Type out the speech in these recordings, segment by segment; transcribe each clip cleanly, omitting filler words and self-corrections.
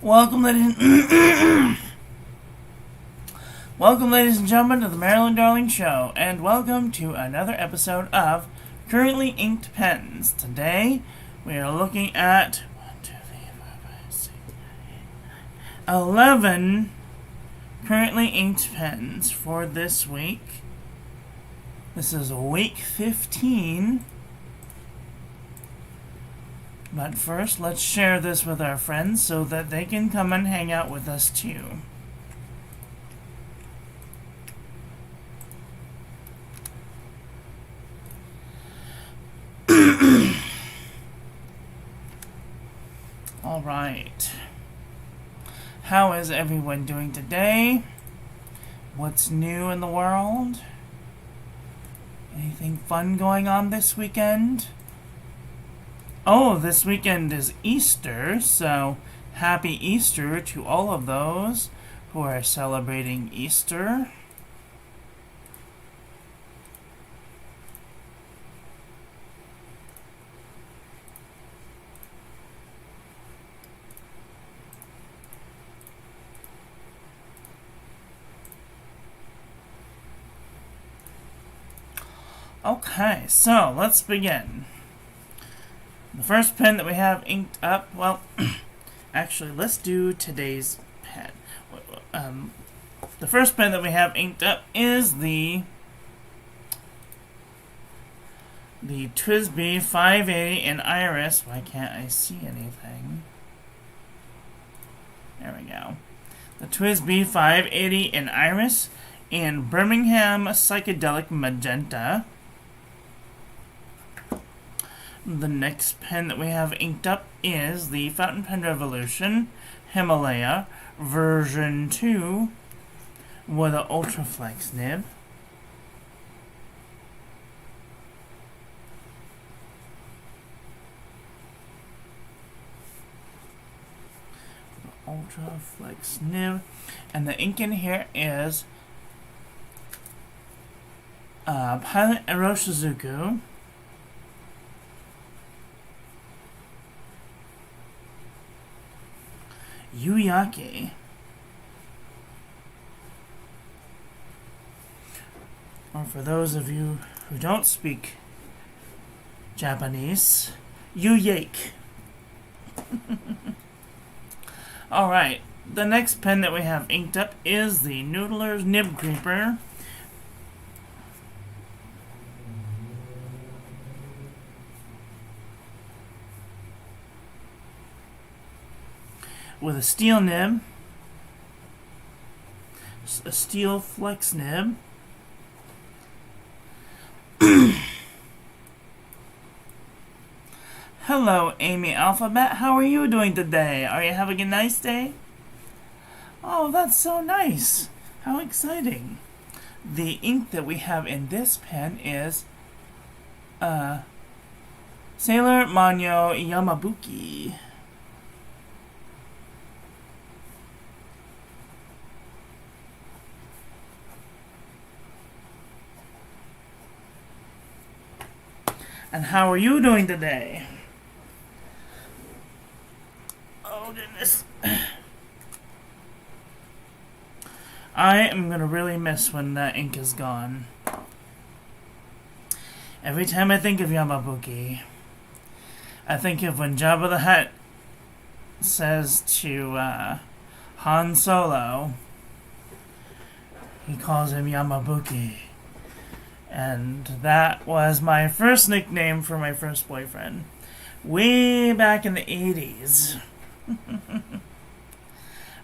Welcome, welcome, ladies and gentlemen, to the Marilyn Darling Show, and welcome to another episode of Currently Inked Pens. Today, we are looking at 11 currently inked pens for this week. This is week 15. But first, let's share this with our friends so that they can come and hang out with us too. All right. How is everyone doing today? What's new in the world? Anything fun going on this weekend? Oh, this weekend is Easter, so happy Easter to all of those who are celebrating Easter. Okay, so let's begin. The first pen that we have inked up, well, actually, let's do today's pen. The first pen that we have inked up is the TWSBI 580 in Iris. Why can't I see anything? There we go. The TWSBI 580 in Iris and Birmingham Psychedelic Magenta. The next pen that we have inked up is the Fountain Pen Revolution Himalaya version 2 with an Ultra Flex nib. Ultra Flex nib. And the ink in here is Pilot Eroshizuku. Yuyake. Or for those of you who don't speak Japanese, Yuyake. Alright, the next pen that we have inked up is the Noodler's Nib Creeper. With a steel nib, a steel flex nib. Hello, Amy Alphabet. How are you doing today? Are you having a nice day? Oh, that's so nice. How exciting. The ink that we have in this pen is Sailor Manyo Yamabuki. And how are you doing today? Oh, goodness. I am going to really miss when that ink is gone. Every time I think of Yamabuki, I think of when Jabba the Hutt says to Han Solo, he calls him Yamabuki. And that was my first nickname for my first boyfriend. Way back in the 80s.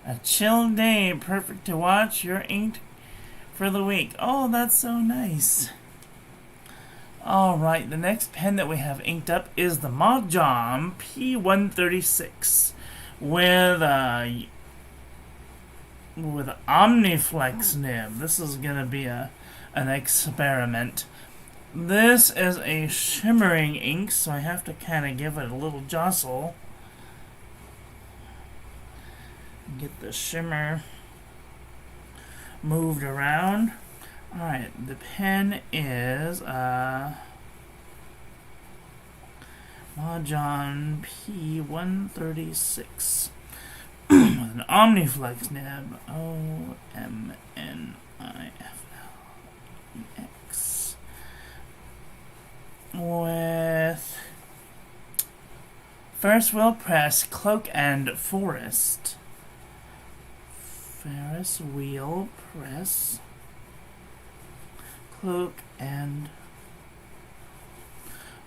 A chill day, perfect to watch. You're inked for the week. Oh, that's so nice. Alright, the next pen that we have inked up is the Mahjong P136 with Omniflex nib. This is going to be an experiment. This is a shimmering ink, so I have to kind of give it a little jostle. Get the shimmer moved around. Alright, the pen is Mahjong P136. with an Omniflex nib. OMNIFLX. With Ferris wheel press, cloak and forest. Ferris wheel press, cloak and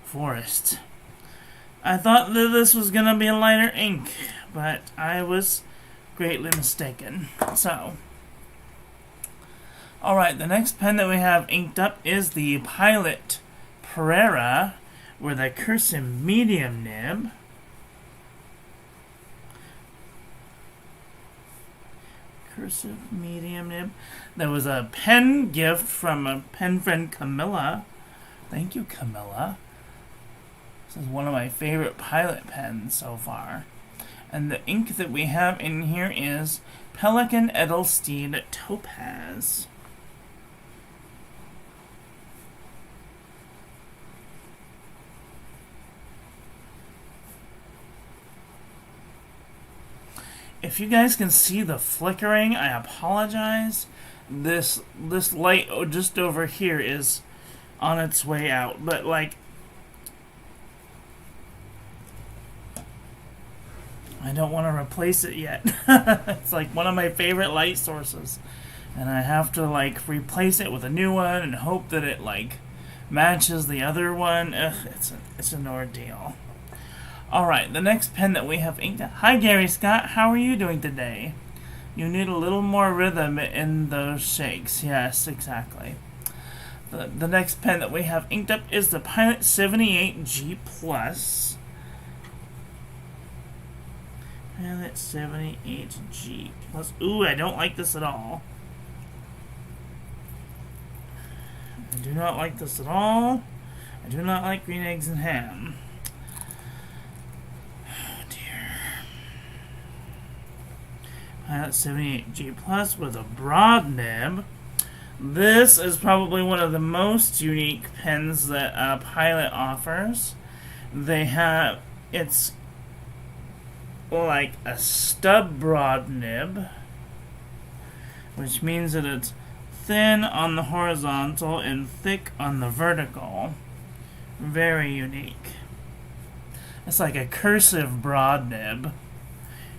forest. I thought that this was going to be a lighter ink, but I was greatly mistaken. So, alright, the next pen that we have inked up is the Pilot Pereira with a cursive medium nib. Cursive medium nib. There was a pen gift from a pen friend, Camilla. Thank you, Camilla. This is one of my favorite Pilot pens so far. And the ink that we have in here is Pelikan Edelstein Topaz. If you guys can see the flickering, I apologize. This light just over here is on its way out, but like, I don't want to replace it yet. It's like one of my favorite light sources, and I have to like replace it with a new one and hope that it like matches the other one. Ugh, it's an ordeal. Alright, the next pen that we have inked. Hi Gary Scott, how are you doing today? You need a little more rhythm in those shakes. Yes, exactly. The next pen that we have inked up is the Pilot 78G Plus. Pilot 78G Plus. Ooh, I don't like this at all. I do not like this at all. I do not like green eggs and ham. Pilot 78G Plus with a broad nib. This is probably one of the most unique pens that Pilot offers. It's like a stub broad nib, which means that it's thin on the horizontal and thick on the vertical. Very unique. It's like a cursive broad nib.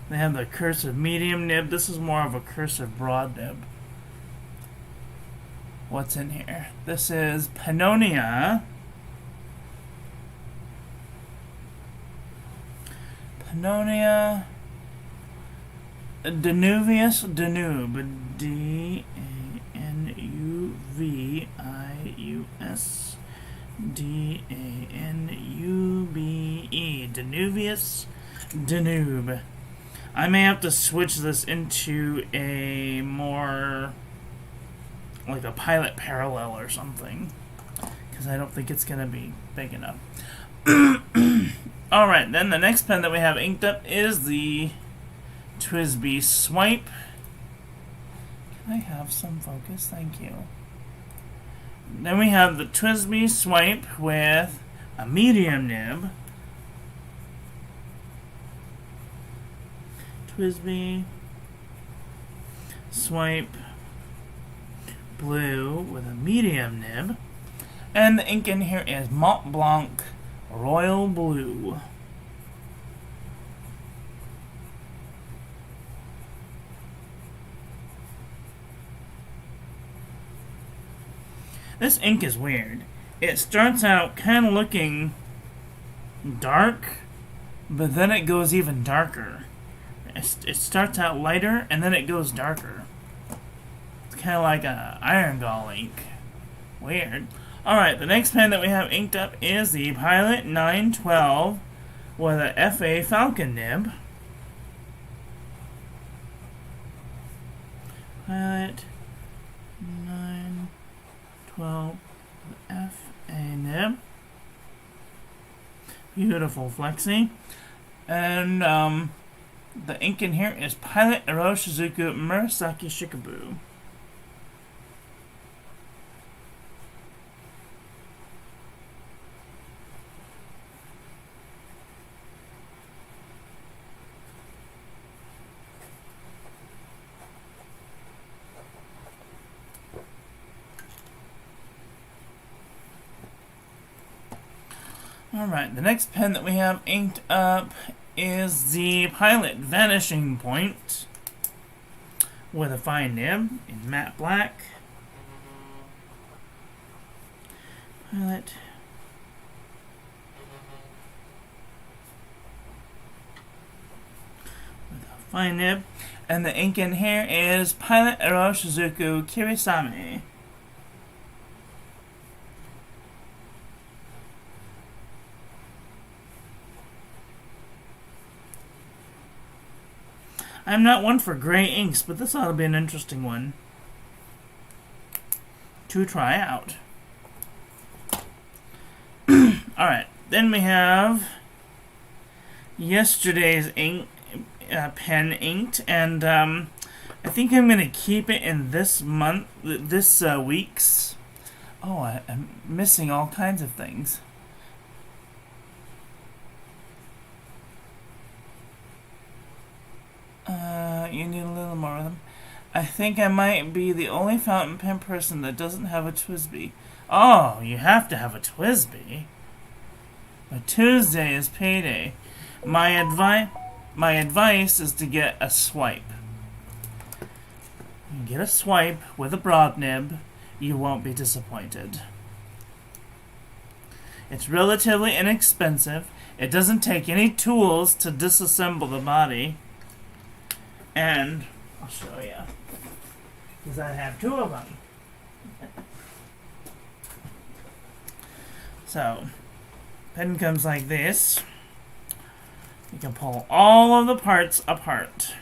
They have the cursive medium nib. This is more of a cursive broad nib. What's in here? This is Pannonia. Pannonia Danuvius Danube. D-A-N-U-V-I-U-S D-A-N-U-B-E Danuvius Danube. I may have to switch this into a more like a Pilot Parallel or something, because I don't think it's going to be big enough. Alright, then the next pen that we have inked up is the TWSBI Swipe. Can I have some focus? Thank you. Then we have the TWSBI Swipe with a medium nib. TWSBI Swipe Blue with a medium nib. And the ink in here is Mont Blanc Royal Blue. This ink is weird. It starts out kind of looking dark, but then it goes even darker. It starts out lighter, and then it goes darker. It's kind of like a iron gall ink. Weird. Alright, the next pen that we have inked up is the Pilot 912 with a FA Falcon nib. Pilot 912 with FA nib. Beautiful flexi. And the ink in here is Pilot Iroshizuku Murasaki Shikabu. Alright, the next pen that we have inked up is the Pilot Vanishing Point with a fine nib in matte black. Pilot. With a fine nib. And the ink in here is Pilot Eroshizuku Kirisame. I'm not one for gray inks, but this ought to be an interesting one to try out. Alright, then we have yesterday's pen inked, and I think I'm going to keep it in this week's. Oh, I'm missing all kinds of things. You need a little more of them. I think I might be the only fountain pen person that doesn't have a TWSBI. Oh, you have to have a TWSBI. But Tuesday is payday. My advice is to get a swipe. Get a swipe with a broad nib. You won't be disappointed. It's relatively inexpensive. It doesn't take any tools to disassemble the body. And I'll show you, because I have two of them. So, pen comes like this. You can pull all of the parts apart,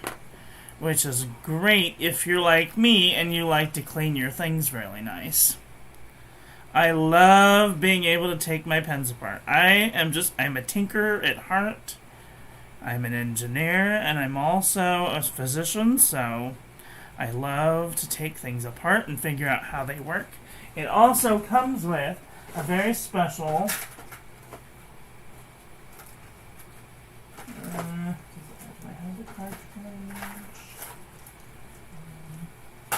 which is great if you're like me and you like to clean your things really nice. I love being able to take my pens apart. I'm a tinker at heart. I'm an engineer, and I'm also a physician, so I love to take things apart and figure out how they work. It also comes with a very special I have the cartridge. I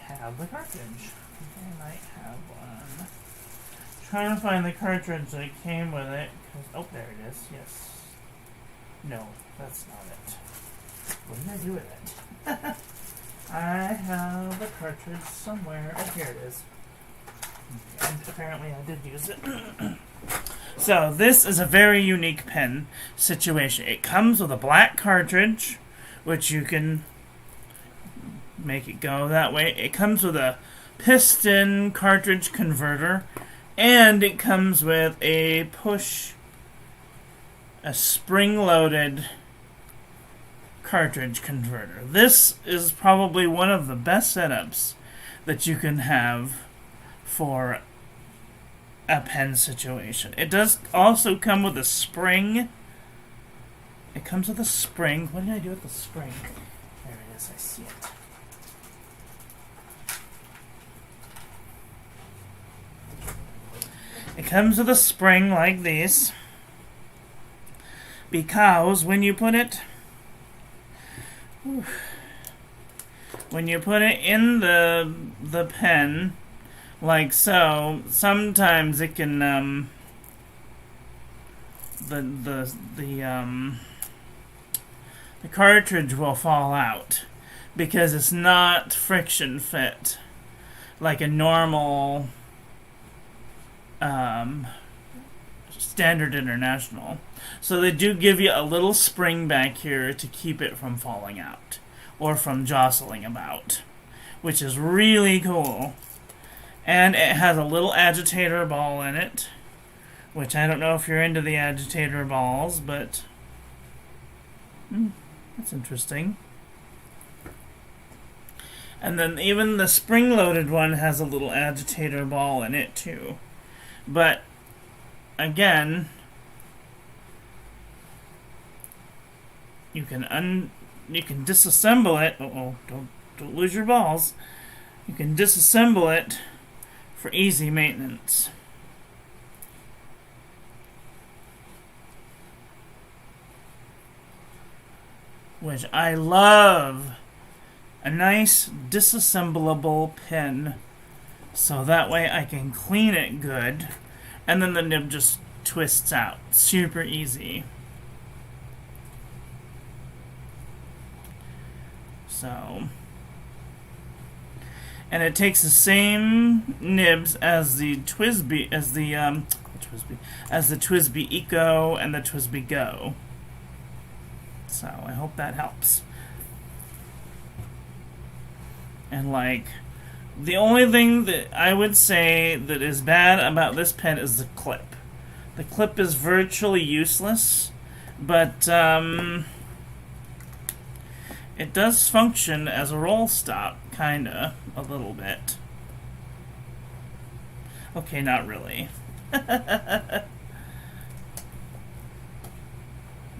have the cartridge. I might have one. Trying to find the cartridge that came with it. Oh, there it is. Yes. No, that's not it. What did I do with it? I have the cartridge somewhere. Oh, here it is. And apparently I did use it. So, this is a very unique pen situation. It comes with a black cartridge, which you can make it go that way. It comes with a piston cartridge converter, and it comes with a spring-loaded cartridge converter. This is probably one of the best setups that you can have for a pen situation. It does also come with a spring. It comes with a spring. What did I do with the spring? There it is. I see it. It comes with a spring like this, because when you put it in the pen like so, sometimes it can the cartridge will fall out because it's not friction fit like a normal standard international. So they do give you a little spring back here to keep it from falling out or from jostling about, which is really cool. And it has a little agitator ball in it, which I don't know if you're into the agitator balls, but that's interesting. And then even the spring-loaded one has a little agitator ball in it too. But again, you can disassemble it. Don't lose your balls. You can disassemble it for easy maintenance. Which I love. A nice disassemblable pen, so that way I can clean it good, and then the nib just twists out. Super easy. So, and it takes the same nibs as the TWSBI, as the TWSBI Eco and the TWSBI Go. So I hope that helps. And like, the only thing that I would say that is bad about this pen is the clip. The clip is virtually useless, but it does function as a roll stop, kinda, a little bit. Okay, not really. Yeah,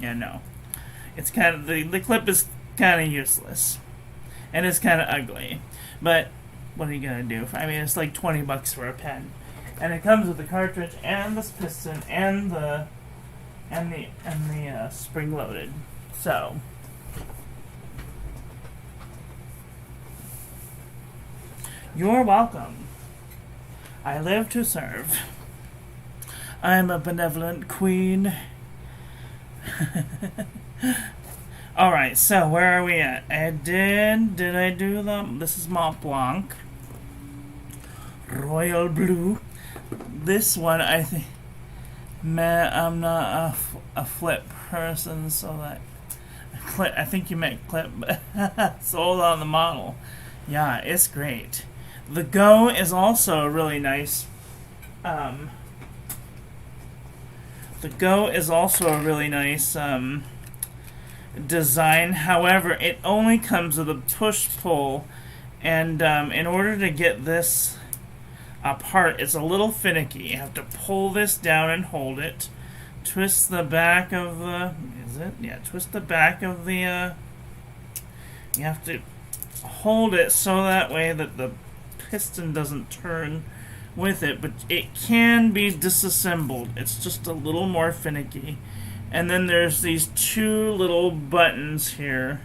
no. It's kind of, the clip is kind of useless. And it's kind of ugly. But what are you gonna do? I mean, it's like $20 for a pen. And it comes with the cartridge and this piston and the spring loaded. So you're welcome. I live to serve. I'm a benevolent queen. Alright, so where are we at? Did I do them? This is Mont Blanc. Royal Blue. This one, I think... Man, I'm not a flip person, so that... I think you meant clip. Sold on the model. Yeah, it's great. The Go is also really nice. The Go is also a really nice design. However, it only comes with a push-pull, and in order to get this apart, it's a little finicky. You have to pull this down and hold it. Twist the back of the... Is it? Yeah, twist the back of the... you have to hold it so that way that the piston doesn't turn with it, but it can be disassembled. It's just a little more finicky. And then there's these two little buttons here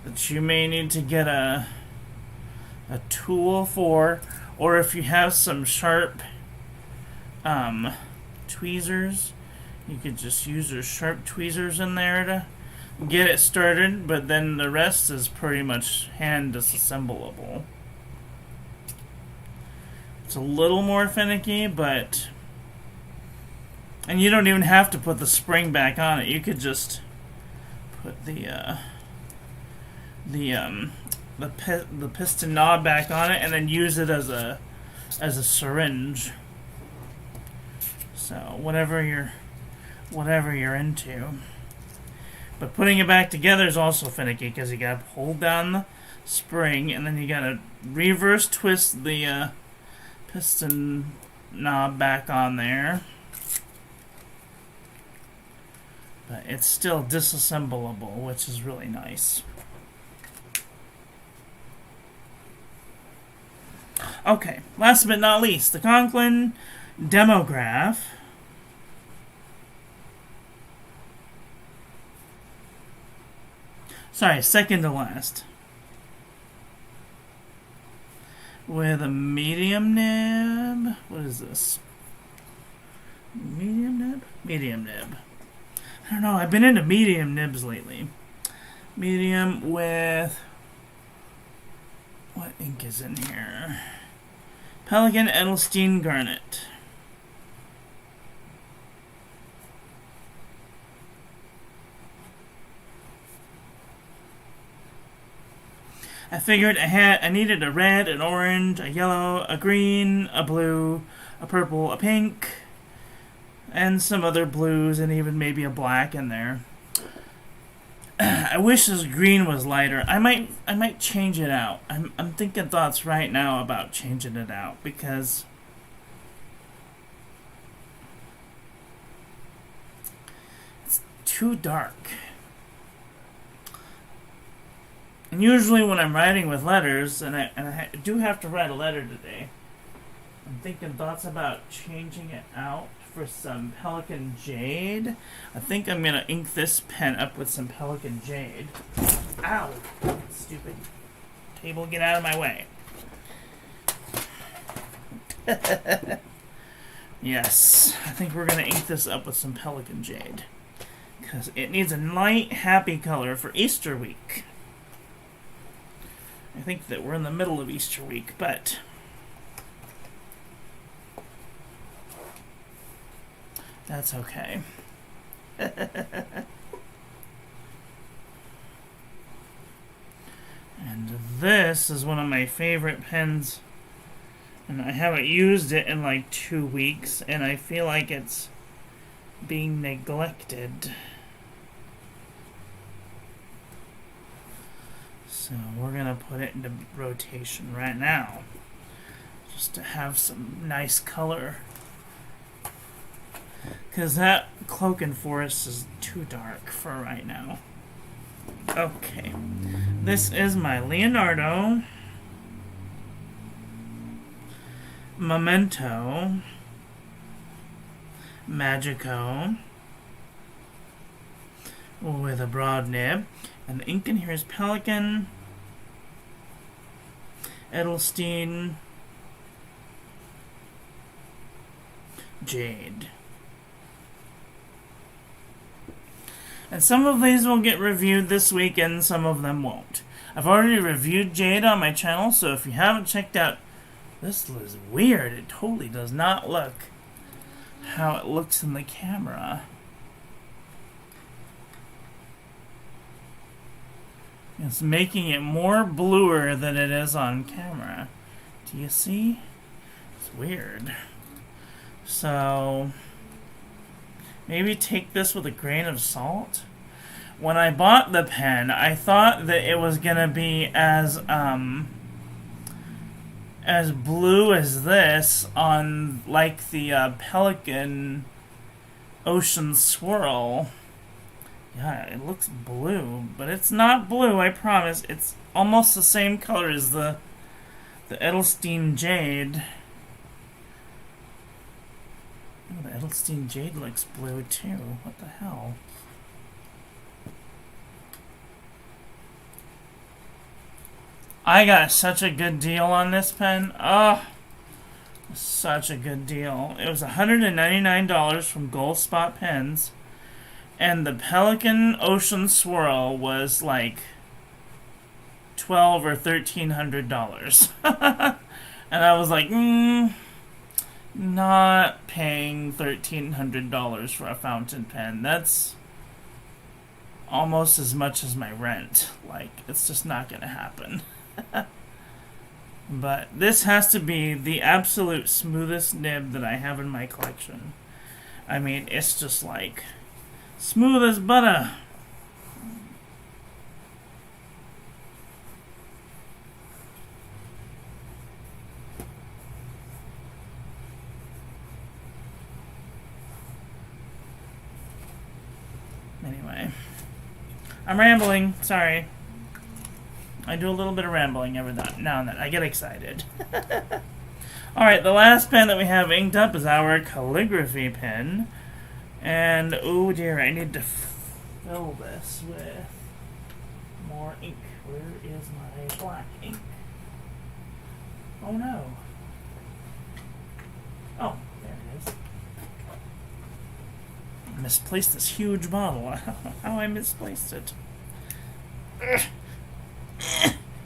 that you may need to get a tool for, or if you have some sharp tweezers, you could just use your sharp tweezers in there to get it started, but then the rest is pretty much hand disassembleable. It's a little more finicky, but... And you don't even have to put the spring back on it. You could just put the piston knob back on it and then use it as a syringe. So whatever you're into. But putting it back together is also finicky because you gotta hold down the spring and then you gotta reverse twist the piston knob back on there. But it's still disassemblable, which is really nice. Okay, last but not least, the Conklin Demograph. Sorry, second to last. With a medium nib. What is this? Medium nib? Medium nib. I don't know, I've been into medium nibs lately. Medium with... What ink is in here? Pelikan Edelstein Garnet. I figured I needed a red, an orange, a yellow, a green, a blue, a purple, a pink, and some other blues, and even maybe a black in there. I wish this green was lighter. I might change it out. I'm thinking thoughts right now about changing it out because it's too dark. And usually when I'm writing with letters, and I do have to write a letter today, I'm thinking thoughts about changing it out for some Pelikan Jade. I think I'm going to ink this pen up with some Pelikan Jade. Ow! Stupid table, get out of my way. Yes, I think we're going to ink this up with some Pelican Jade. Because it needs a light, happy color for Easter week. I think that we're in the middle of Easter week, but that's okay. And this is one of my favorite pens. And I haven't used it in like 2 weeks, and I feel like it's being neglected. So we're going to put it into rotation right now, just to have some nice color. Because that Cloak and Forest is too dark for right now. Okay. This is my Leonardo Memento Magico with a broad nib. And the ink in here is Pelican, Edelstein, Jade. And some of these will get reviewed this weekend, some of them won't. I've already reviewed Jade on my channel, so if you haven't checked out, this is weird. It totally does not look how it looks in the camera. It's making it more bluer than it is on camera. Do you see? It's weird. So maybe take this with a grain of salt. When I bought the pen, I thought that it was gonna be as blue as this on like the Pelican Ocean Swirl. Yeah, it looks blue, but it's not blue, I promise. It's almost the same color as the Edelstein Jade. Oh, the Edelstein Jade looks blue too. What the hell? I got such a good deal on this pen. Oh, such a good deal. It was $199 from Gold Spot Pens. And the Pelican Ocean Swirl was like $1,200 or $1,300. And I was like, not paying $1,300 for a fountain pen. That's almost as much as my rent. Like, it's just not going to happen. But this has to be the absolute smoothest nib that I have in my collection. I mean, it's just like smooth as butter. Anyway, I'm rambling. Sorry. I do a little bit of rambling every now and then. I get excited. Alright, the last pen that we have inked up is our calligraphy pen. And, oh dear, I need to fill this with more ink. Where is my black ink? Oh no. Oh, there it is. I misplaced this huge bottle. How I misplaced it.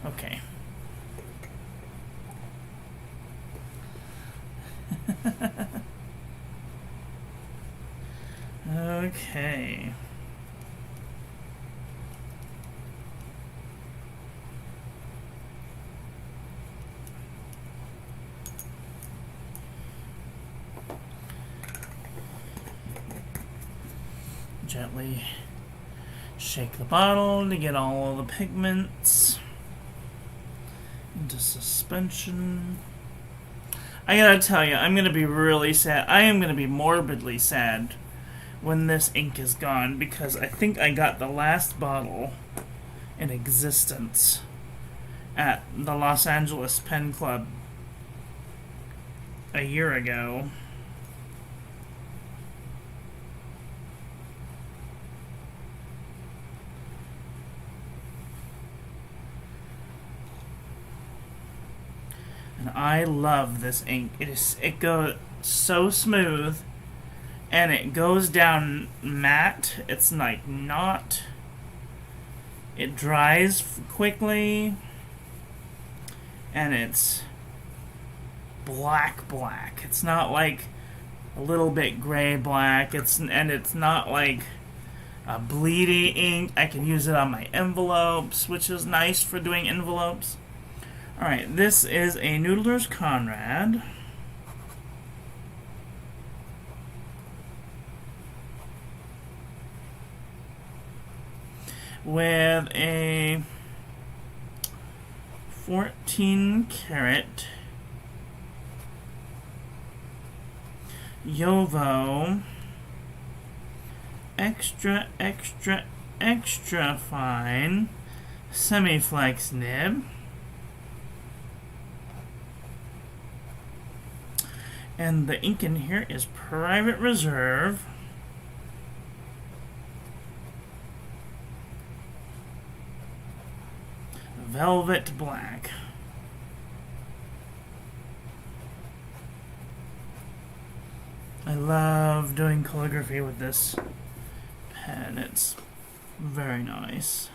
Okay. Okay. Gently shake the bottle to get all of the pigments into suspension. I gotta tell you, I'm gonna be really sad. I am gonna be morbidly sad when this ink is gone, because I think I got the last bottle in existence at the Los Angeles Pen Club a year ago. And I love this ink. It goes so smooth, and it goes down matte. It's like not... It dries quickly, and it's black. It's not like a little bit gray black. It's not like a bleedy ink. I can use it on my envelopes, which is nice for doing envelopes. Alright, this is a Noodler's Conrad. With a 14 karat Jovo extra fine semi-flex nib, and the ink in here is Private Reserve. Velvet black. I love doing calligraphy with this pen. It's very nice.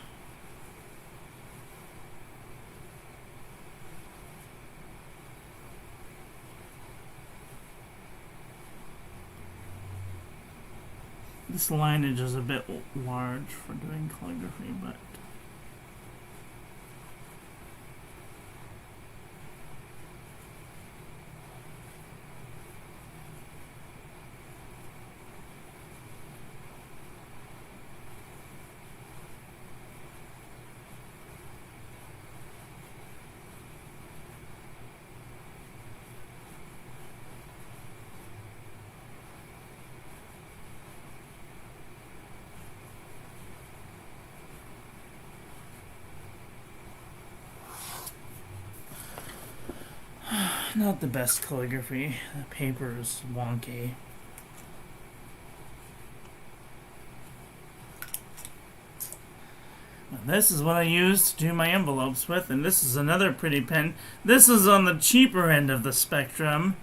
This lineage is a bit large for doing calligraphy, but not the best calligraphy. The paper is wonky. This is what I use to do my envelopes with, and this is another pretty pen. This is on the cheaper end of the spectrum,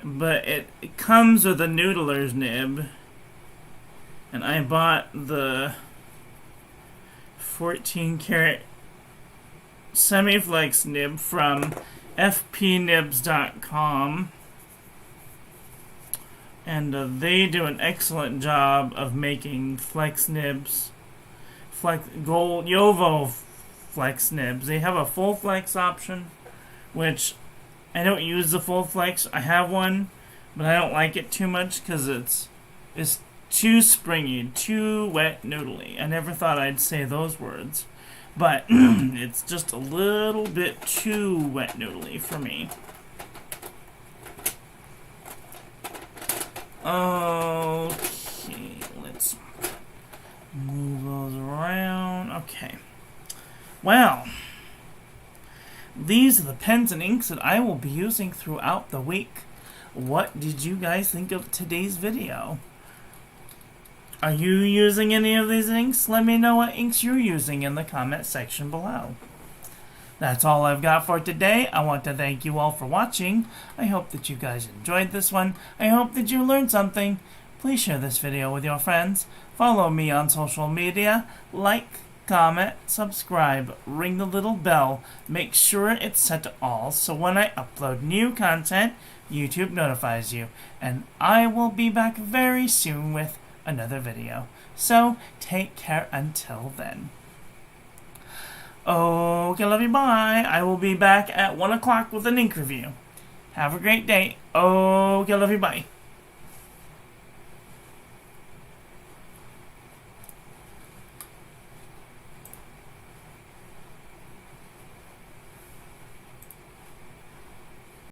but it comes with a Noodler's nib, and I bought the 14 karat semi-flex nib from fpnibs.com, and they do an excellent job of making flex nibs, gold Jovo flex nibs. They have a full flex option, which I don't use the full flex. I have one, but I don't like it too much because it's too springy, too wet noodly. I never thought I'd say those words, but it's just a little bit too wet noodly for me. Okay, let's move those around. Okay. Well, these are the pens and inks that I will be using throughout the week. What did you guys think of today's video? Are you using any of these inks? Let me know what inks you're using in the comment section below. That's all I've got for today. I want to thank you all for watching. I hope that you guys enjoyed this one. I hope that you learned something. Please share this video with your friends. Follow me on social media. Like, comment, subscribe, ring the little bell. Make sure it's set to all so when I upload new content, YouTube notifies you. And I will be back very soon with another video. So, take care until then. Okay, love you, bye. I will be back at 1 o'clock with an ink review. Have a great day. Okay, love you, bye.